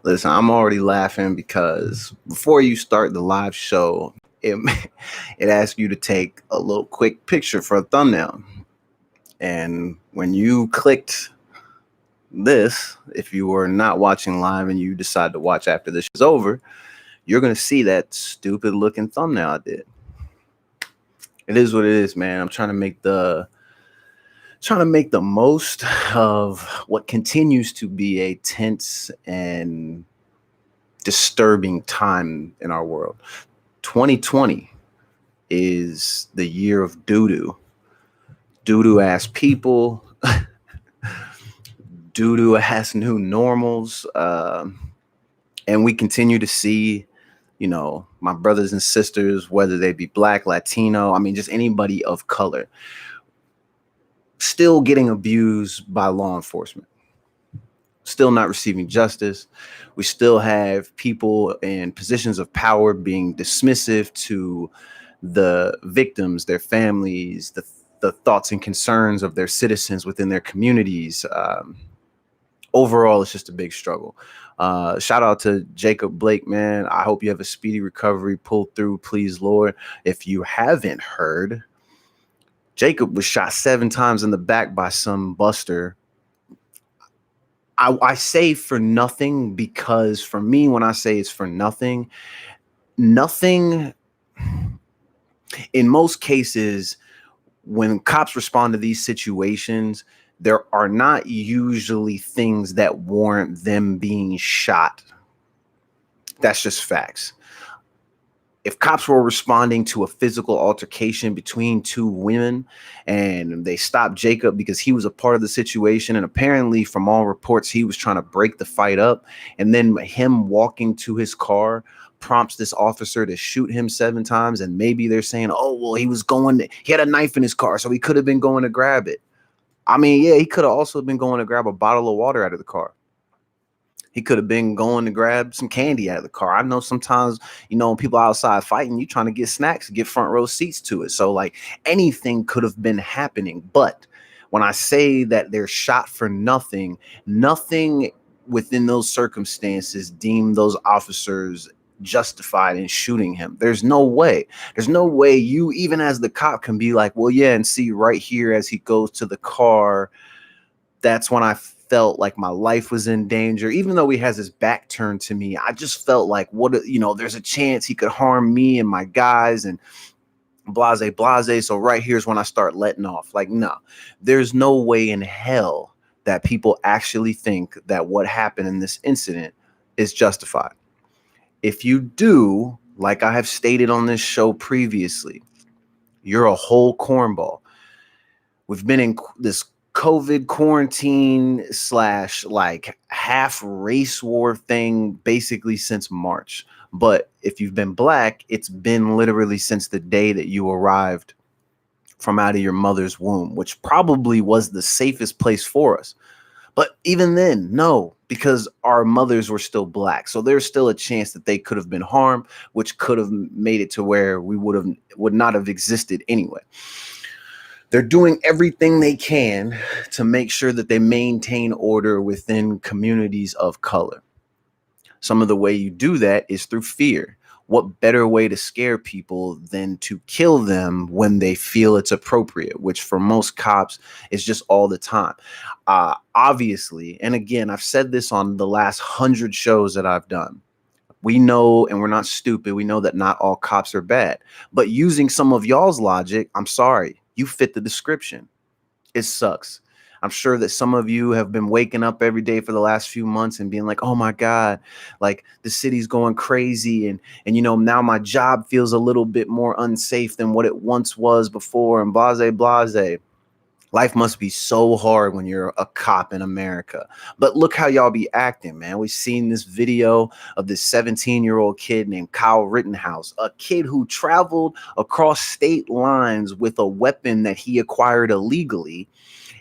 Listen, I'm already laughing because before you start the live show, it it asks you to take a little quick picture for a thumbnail. And when you clicked this, if you were not watching live and you decide to watch after this is over, you're gonna see that stupid looking thumbnail I did. It is what it is, man. I'm trying to make the most of what continues to be a tense and disturbing time in our world. 2020 is the year of doo-doo ass people, doo-doo ass new normals, and we continue to see, my brothers and sisters, whether they be Black, Latino, I mean, just anybody of color, still getting abused by law enforcement, still not receiving justice. We still have people in positions of power being dismissive to the victims, their families, the thoughts and concerns of their citizens within their communities. Overall, it's just a big struggle. Shout out to Jacob Blake, man. I hope you have a speedy recovery. Pull through, please, Lord. If you haven't heard, Jacob was shot 7 times in the back by some buster. I say for nothing because for me, when I say it's for nothing, in most cases, when cops respond to these situations, there are not usually things that warrant them being shot. That's just facts. If cops were responding to a physical altercation between 2 women and they stopped Jacob because he was a part of the situation, and apparently from all reports, he was trying to break the fight up, and then him walking to his car prompts this officer to shoot him 7 times, and maybe they're saying, oh, well, he had a knife in his car, so he could have been going to grab it. I mean, yeah, he could have also been going to grab a bottle of water out of the car. He could have been going to grab some candy out of the car. I know sometimes, when people outside fighting, you trying to get snacks, get front row seats to it. So like anything could have been happening. But when I say that they're shot for nothing within those circumstances deem those officers justified in shooting him. There's no way you, even as the cop, can be like, well, yeah, and see right here as he goes to the car, that's when I felt like my life was in danger. Even though he has his back turned to me, I just felt like, there's a chance he could harm me and my guys and blase. So right here's when I start letting off. Like, no, there's no way in hell that people actually think that what happened in this incident is justified. If you do, like I have stated on this show previously, you're a whole cornball. We've been in this COVID quarantine / like half race war thing basically since March. But if you've been Black, it's been literally since the day that you arrived from out of your mother's womb, which probably was the safest place for us. But even then, no, because our mothers were still Black. So there's still a chance that they could have been harmed, which could have made it to where we would not have existed anyway. They're doing everything they can to make sure that they maintain order within communities of color. Some of the way you do that is through fear. What better way to scare people than to kill them when they feel it's appropriate, which for most cops is just all the time. Obviously, and again, I've said this on the last 100 shows that I've done. We know, and we're not stupid, we know that not all cops are bad. But using some of y'all's logic, I'm sorry, you fit the description. It sucks. I'm sure that some of you have been waking up every day for the last few months and being like, oh my God, like the city's going crazy. And now my job feels a little bit more unsafe than what it once was before, and blase. Life must be so hard when you're a cop in America. But look how y'all be acting, man. We've seen this video of this 17-year-old kid named Kyle Rittenhouse, a kid who traveled across state lines with a weapon that he acquired illegally.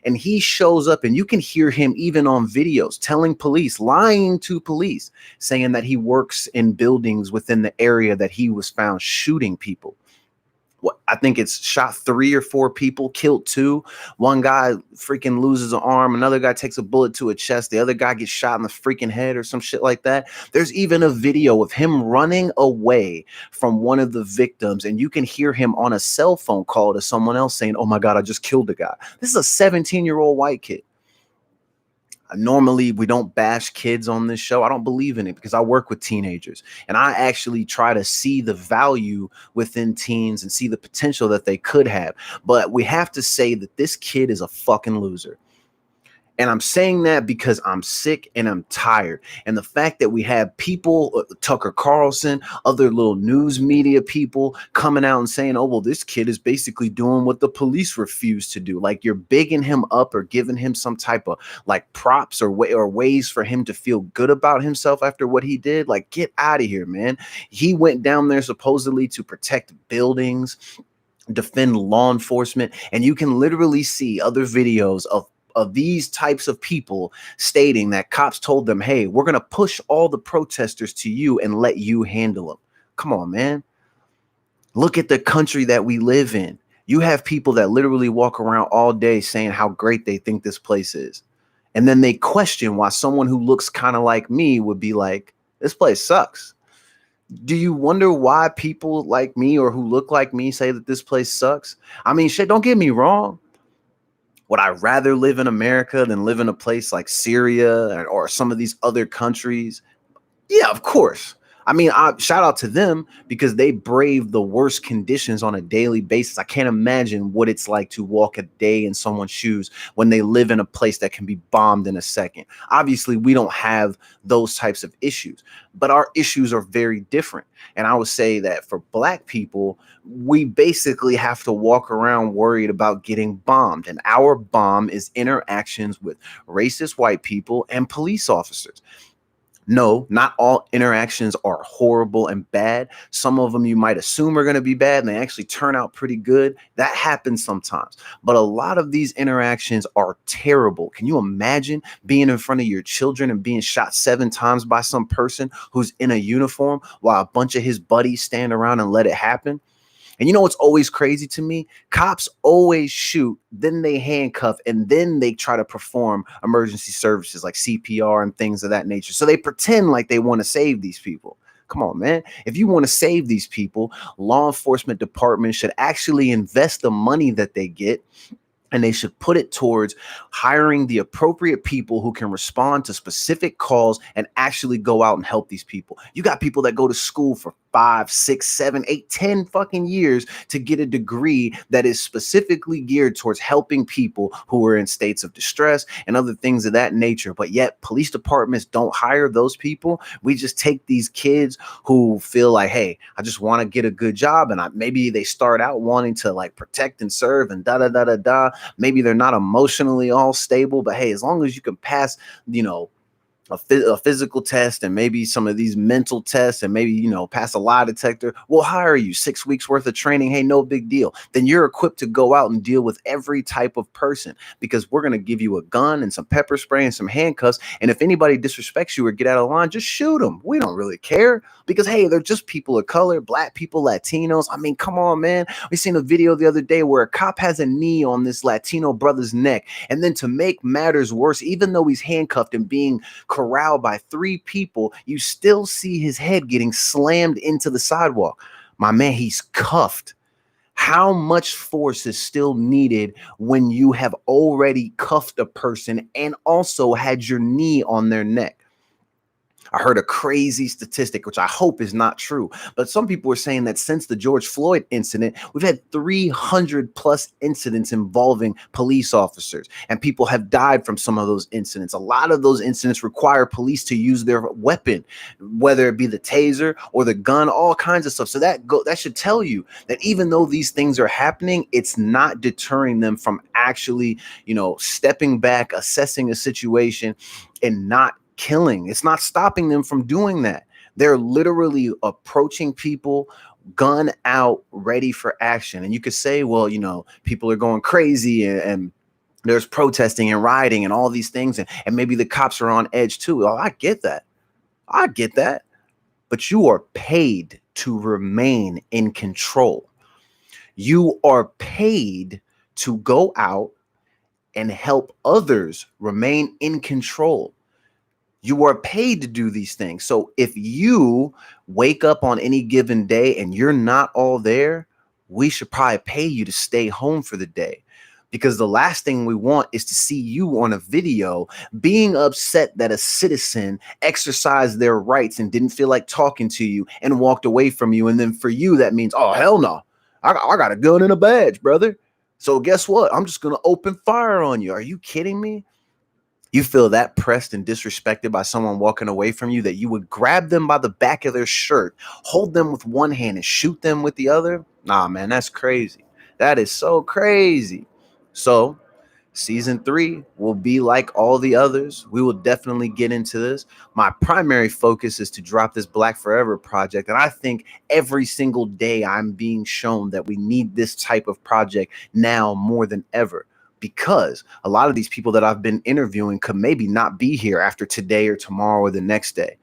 And he shows up, and you can hear him even on videos telling police, lying to police, saying that he works in buildings within the area that he was found shooting people. what, I think it's shot 3 or 4 people, killed 2. One guy freaking loses an arm. Another guy takes a bullet to a chest. The other guy gets shot in the freaking head or some shit like that. There's even a video of him running away from one of the victims, and you can hear him on a cell phone call to someone else saying, "Oh my God, I just killed a guy." This is a 17-year-old white kid. Normally, we don't bash kids on this show. I don't believe in it because I work with teenagers, and I actually try to see the value within teens and see the potential that they could have. But we have to say that this kid is a fucking loser. And I'm saying that because I'm sick and I'm tired. And the fact that we have people, Tucker Carlson, other little news media people coming out and saying, "Oh, well, this kid is basically doing what the police refuse to do." Like, you're bigging him up or giving him some type of like props or ways for him to feel good about himself after what he did. Like, get out of here, man. He went down there supposedly to protect buildings, defend law enforcement, and you can literally see other videos of these types of people stating that cops told them, "Hey, we're going to push all the protesters to you and let you handle them." Come on, man. Look at the country that we live in. You have people that literally walk around all day saying how great they think this place is. And then they question why someone who looks kind of like me would be like, "This place sucks." Do you wonder why people like me or who look like me say that this place sucks? I mean, shit, don't get me wrong. Would I rather live in America than live in a place like Syria or some of these other countries? Yeah, of course. I mean, I shout out to them because they brave the worst conditions on a daily basis. I can't imagine what it's like to walk a day in someone's shoes when they live in a place that can be bombed in a second. Obviously, we don't have those types of issues, but our issues are very different. And I would say that for Black people, we basically have to walk around worried about getting bombed. And our bomb is interactions with racist white people and police officers. No, not all interactions are horrible and bad. Some of them you might assume are going to be bad and they actually turn out pretty good. That happens sometimes. But a lot of these interactions are terrible. Can you imagine being in front of your children and being shot 7 times by some person who's in a uniform while a bunch of his buddies stand around and let it happen? And you know what's always crazy to me? Cops always shoot, then they handcuff, and then they try to perform emergency services like CPR and things of that nature. So they pretend like they want to save these people. Come on, man. If you want to save these people, law enforcement departments should actually invest the money that they get, and they should put it towards hiring the appropriate people who can respond to specific calls and actually go out and help these people. You got people that go to school for 5, 6, 7, 8, 10 fucking years to get a degree that is specifically geared towards helping people who are in states of distress and other things of that nature. But yet police departments don't hire those people. We just take these kids who feel like, "Hey, I just want to get a good job." And maybe they start out wanting to like protect and serve and da da da da da. Maybe they're not emotionally all stable, but hey, as long as you can pass, you know, a physical test and maybe some of these mental tests and maybe, you know, pass a lie detector, we'll hire you. 6 weeks worth of training. Hey, no big deal. Then you're equipped to go out and deal with every type of person because we're going to give you a gun and some pepper spray and some handcuffs. And if anybody disrespects you or get out of line, just shoot them. We don't really care because, hey, they're just people of color, Black people, Latinos. I mean, come on, man. We seen a video the other day where a cop has a knee on this Latino brother's neck. And then to make matters worse, even though he's handcuffed and being corralled by 3 people, you still see his head getting slammed into the sidewalk. My man, he's cuffed. How much force is still needed when you have already cuffed a person and also had your knee on their neck? I heard a crazy statistic, which I hope is not true, but some people are saying that since the George Floyd incident, we've had 300 plus incidents involving police officers, and people have died from some of those incidents. A lot of those incidents require police to use their weapon, whether it be the taser or the gun, all kinds of stuff. So that should tell you that even though these things are happening, it's not deterring them from actually, you know, stepping back, assessing a situation, and not killing. It's not stopping them from doing that. They're literally approaching people, gun out, ready for action. And you could say, well, you know, people are going crazy and there's protesting and rioting and all these things. And maybe the cops are on edge too. Oh, I get that. I get that. But you are paid to remain in control. You are paid to go out and help others remain in control. You are paid to do these things. So if you wake up on any given day and you're not all there, we should probably pay you to stay home for the day. Because the last thing we want is to see you on a video being upset that a citizen exercised their rights and didn't feel like talking to you and walked away from you. And then for you, that means, oh, hell no. I got a gun and a badge, brother. So guess what? I'm just going to open fire on you. Are you kidding me? You feel that pressed and disrespected by someone walking away from you that you would grab them by the back of their shirt, hold them with one hand and shoot them with the other? Nah, man, that's crazy. That is so crazy. So season 3 will be like all the others. We will definitely get into this. My primary focus is to drop this Black Forever project. And I think every single day I'm being shown that we need this type of project now more than ever, because a lot of these people that I've been interviewing could maybe not be here after today or tomorrow or the next day.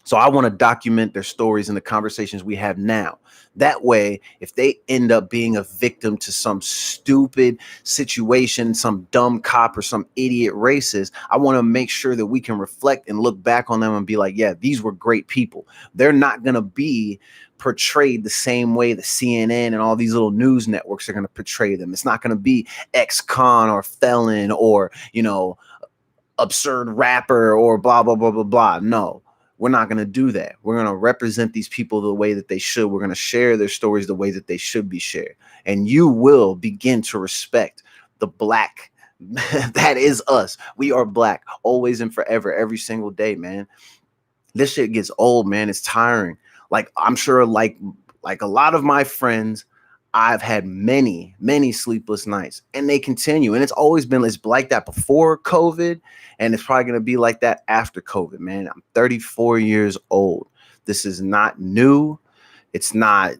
So I want to document their stories and the conversations we have now. That way, if they end up being a victim to some stupid situation, some dumb cop or some idiot racist, I want to make sure that we can reflect and look back on them and be like, yeah, these were great people. They're not going to be portrayed the same way the CNN and all these little news networks are going to portray them. It's not going to be ex-con or felon or, absurd rapper or blah, blah, blah, blah, blah. No. We're not going to do that. We're going to represent these people the way that they should. We're going to share their stories the way that they should be shared. And you will begin to respect the Black. That is us. We are Black always and forever, every single day, man. This shit gets old, man. It's tiring. Like, I'm sure like a lot of my friends, I've had many, many sleepless nights, and they continue. And it's always been like that before COVID, and it's probably going to be like that after COVID, man. I'm 34 years old. This is not new. It's not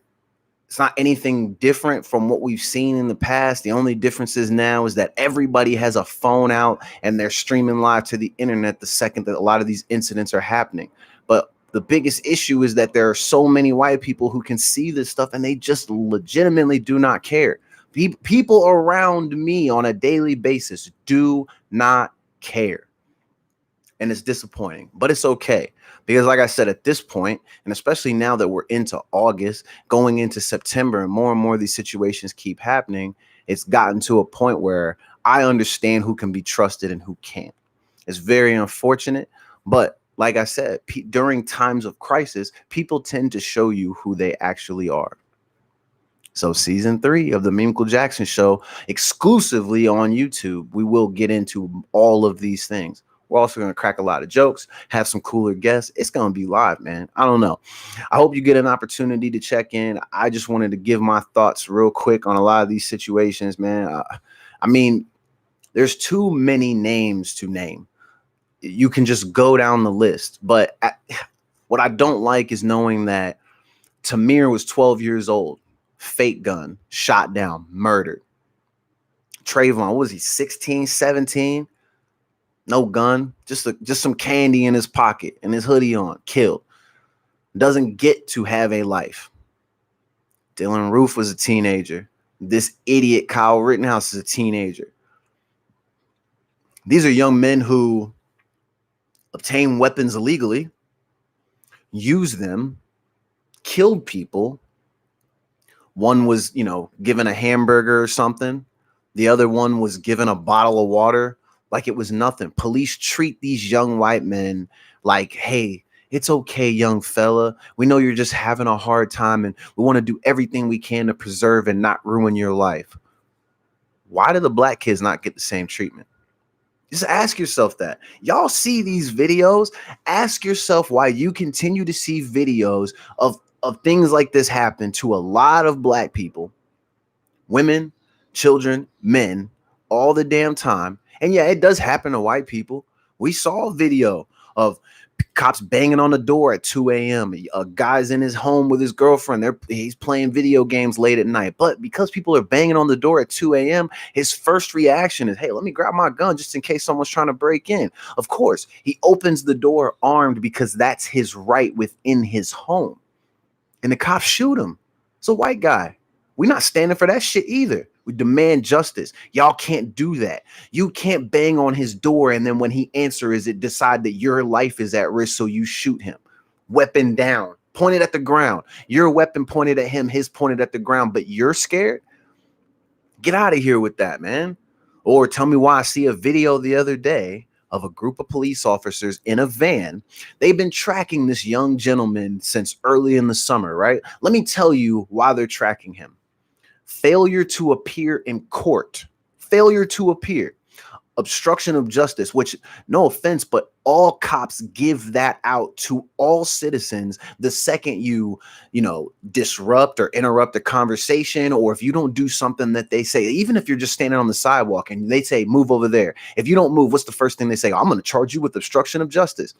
anything different from what we've seen in the past. The only difference is now is that everybody has a phone out and they're streaming live to the internet the second that a lot of these incidents are happening. But the biggest issue is that there are so many white people who can see this stuff and they just legitimately do not care. People around me on a daily basis do not care. And it's disappointing, but it's okay. Because like I said, at this point, and especially now that we're into August, going into September, and more of these situations keep happening, it's gotten to a point where I understand who can be trusted and who can't. It's very unfortunate, but like I said, during times of crisis, people tend to show you who they actually are. So season 3 of the Memecle Jackson Show, exclusively on YouTube, we will get into all of these things. We're also going to crack a lot of jokes, have some cooler guests. It's going to be live, man. I don't know. I hope you get an opportunity to check in. I just wanted to give my thoughts real quick on a lot of these situations, man. I mean, there's too many names to name. You can just go down the list. But what I don't like is knowing that Tamir was 12 years old, fake gun, shot down, murdered. Trayvon, what was he, 16, 17? No gun, just some candy in his pocket and his hoodie on, killed. Doesn't get to have a life. Dylan Roof was a teenager. This idiot Kyle Rittenhouse is a teenager. These are young men who obtain weapons illegally, use them, killed people. One was, given a hamburger or something. The other one was given a bottle of water like it was nothing. Police treat these young white men like, hey, it's okay, young fella. We know you're just having a hard time and we want to do everything we can to preserve and not ruin your life. Why do the Black kids not get the same treatment? Just ask yourself that. Y'all see these videos. Ask yourself why you continue to see videos of things like this happen to a lot of Black people, women, children, men, all the damn time. And yeah, it does happen to white people. We saw a video of cops banging on the door at 2 a.m. A guy's in his home with his girlfriend. He's playing video games late at night. But because people are banging on the door at 2 a.m., his first reaction is, hey, let me grab my gun just in case someone's trying to break in. Of course, he opens the door armed because that's his right within his home. And the cops shoot him. It's a white guy. We're not standing for that shit either. We demand justice. Y'all can't do that. You can't bang on his door and then when he answers it, decide that your life is at risk, so you shoot him. Weapon down, pointed at the ground. Your weapon pointed at him, his pointed at the ground, but you're scared? Get out of here with that, man. Or tell me why I see a video the other day of a group of police officers in a van. They've been tracking this young gentleman since early in the summer, right? Let me tell you why they're tracking him. Failure to appear in court. Failure to appear. Obstruction of justice, which, no offense, but all cops give that out to all citizens the second you disrupt or interrupt a conversation, or if you don't do something that they say. Even if you're just standing on the sidewalk and they say move over there, if you don't move, what's the first thing they say? I'm going to charge you with obstruction of justice.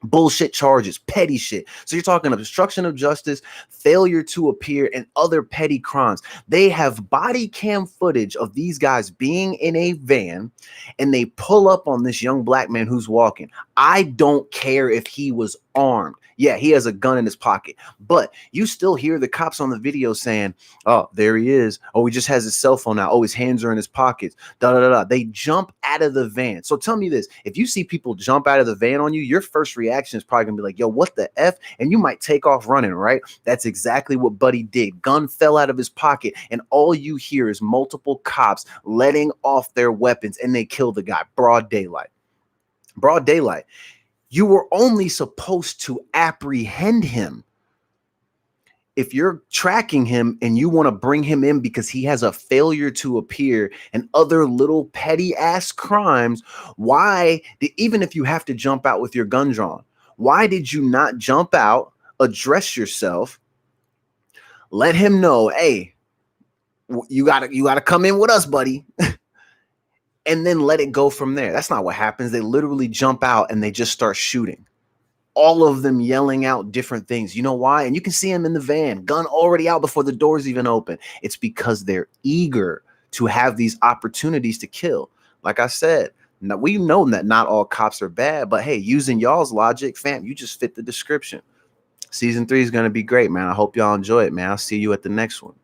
Bullshit charges, petty shit. So you're talking obstruction of justice, failure to appear, and other petty crimes. They have body cam footage of these guys being in a van, and they pull up on this young black man who's walking. I don't care if he was armed. Yeah, he has a gun in his pocket, but you still hear the cops on the video saying, oh, there he is. Oh, he just has his cell phone out. Oh, his hands are in his pockets. Da, da, da, da. They jump out of the van. So tell me this, if you see people jump out of the van on you, your first reaction is probably gonna be like, yo, what the F? And you might take off running, right? That's exactly what Buddy did. Gun fell out of his pocket, and all you hear is multiple cops letting off their weapons, and they kill the guy. Broad daylight. Broad daylight. You were only supposed to apprehend him. If you're tracking him and you want to bring him in because he has a failure to appear and other little petty ass crimes, even if you have to jump out with your gun drawn, why did you not jump out, address yourself, let him know, hey, you gotta come in with us, buddy. And then let it go from there. That's not what happens. They literally jump out and they just start shooting. All of them yelling out different things. You know why? And you can see them in the van, gun already out before the doors even open. It's because they're eager to have these opportunities to kill. Like I said, now we know that not all cops are bad, but hey, using y'all's logic, fam, you just fit the description. Season 3 is going to be great, man. I hope y'all enjoy it, man. I'll see you at the next one.